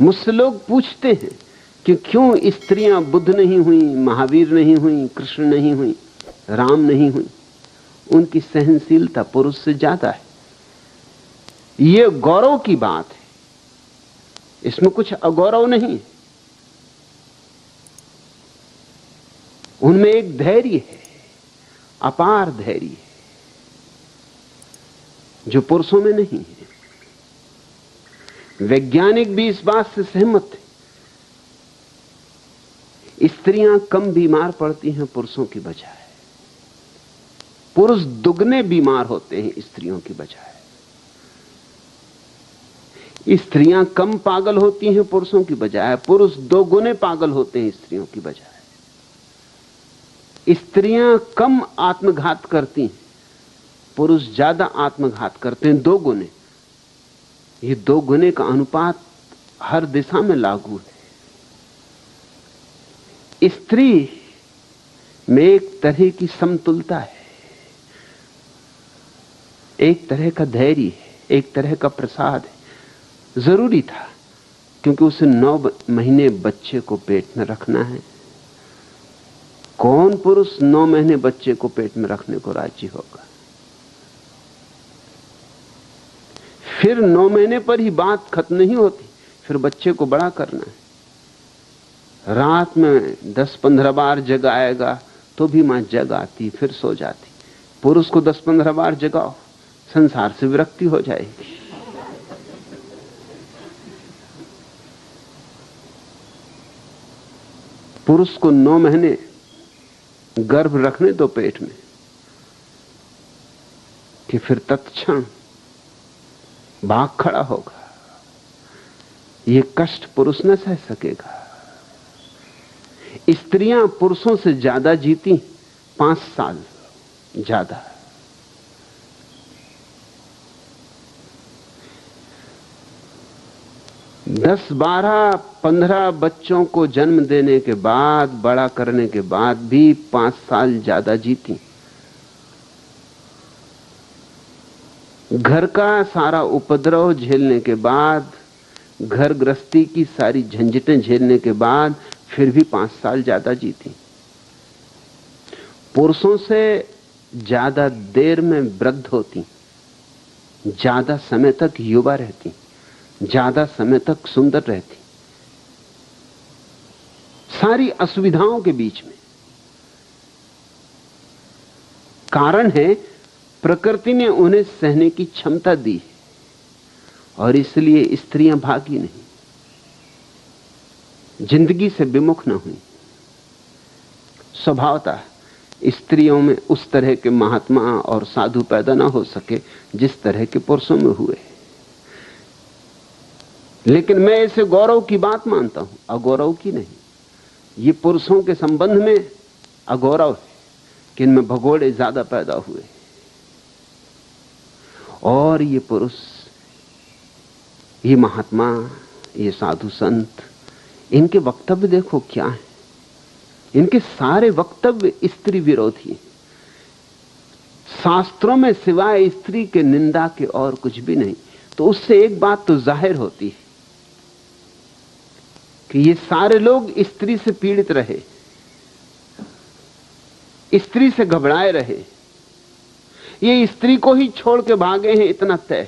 मुझसे लोग पूछते हैं कि क्यों स्त्रियां बुद्ध नहीं हुई, महावीर नहीं हुई, कृष्ण नहीं हुई, राम नहीं हुई। उनकी सहनशीलता पुरुष से ज्यादा है। यह गौरव की बात है, इसमें कुछ अगौरव नहीं है। उनमें एक धैर्य है, अपार धैर्य है, जो पुरुषों में नहीं है। वैज्ञानिक भी इस बात से सहमत थे, स्त्रियां कम बीमार पड़ती हैं पुरुषों की बजाय। पुरुष दुगने बीमार होते हैं स्त्रियों की बजाय। स्त्रियां कम पागल होती हैं पुरुषों की बजाय, पुरुष 2 गुने पागल होते हैं स्त्रियों की बजाय। स्त्रियां कम आत्मघात करती हैं, पुरुष ज्यादा आत्मघात करते हैं, 2 गुने। ये 2 गुने का अनुपात हर दिशा में लागू है। स्त्री में एक तरह की समतुलता है, एक तरह का धैर्य है, एक तरह का प्रसाद है। जरूरी था, क्योंकि उसे 9 महीने बच्चे को पेट में रखना है। कौन पुरुष 9 महीने बच्चे को पेट में रखने को राजी होगा? फिर 9 महीने पर ही बात खत्म नहीं होती, फिर बच्चे को बड़ा करना है। रात में 10-15 बार जगाएगा तो भी मां जग आती, फिर सो जाती। पुरुष को 10-15 बार जगाओ, संसार से विरक्ति हो जाएगी। पुरुष को 9 महीने गर्भ रखने दो पेट में, कि फिर तत्क्षण भाग खड़ा होगा। यह कष्ट पुरुष न सह सकेगा। स्त्रियां पुरुषों से ज्यादा जीती, 5 साल ज्यादा। दस 12-15 बच्चों को जन्म देने के बाद, बड़ा करने के बाद भी 5 साल ज्यादा जीती। घर का सारा उपद्रव झेलने के बाद, घर गृहस्थी की सारी झंझटें झेलने के बाद फिर भी 5 साल ज्यादा जीती। पुरुषों से ज्यादा देर में वृद्ध होती, ज्यादा समय तक युवा रहती, ज्यादा समय तक सुंदर रहती, सारी असुविधाओं के बीच में। कारण है प्रकृति ने उन्हें सहने की क्षमता दी, और इसलिए स्त्रियां भागी नहीं, जिंदगी से विमुख न हुई। स्वभावतः स्त्रियों में उस तरह के महात्मा और साधु पैदा ना हो सके जिस तरह के पुरुषों में हुए। लेकिन मैं इसे गौरव की बात मानता हूं, अगौरव की नहीं। ये पुरुषों के संबंध में अगौरव है कि इनमें भगोड़े ज्यादा पैदा हुए, और ये पुरुष, ये महात्मा, ये साधु संत, इनके वक्तव्य देखो क्या है। इनके सारे वक्तव्य स्त्री विरोधी। शास्त्रों में सिवाय स्त्री के निंदा के और कुछ भी नहीं। तो उससे एक बात तो जाहिर होती है कि ये सारे लोग स्त्री से पीड़ित रहे, स्त्री से घबराए रहे, ये स्त्री को ही छोड़ के भागे हैं, इतना तय।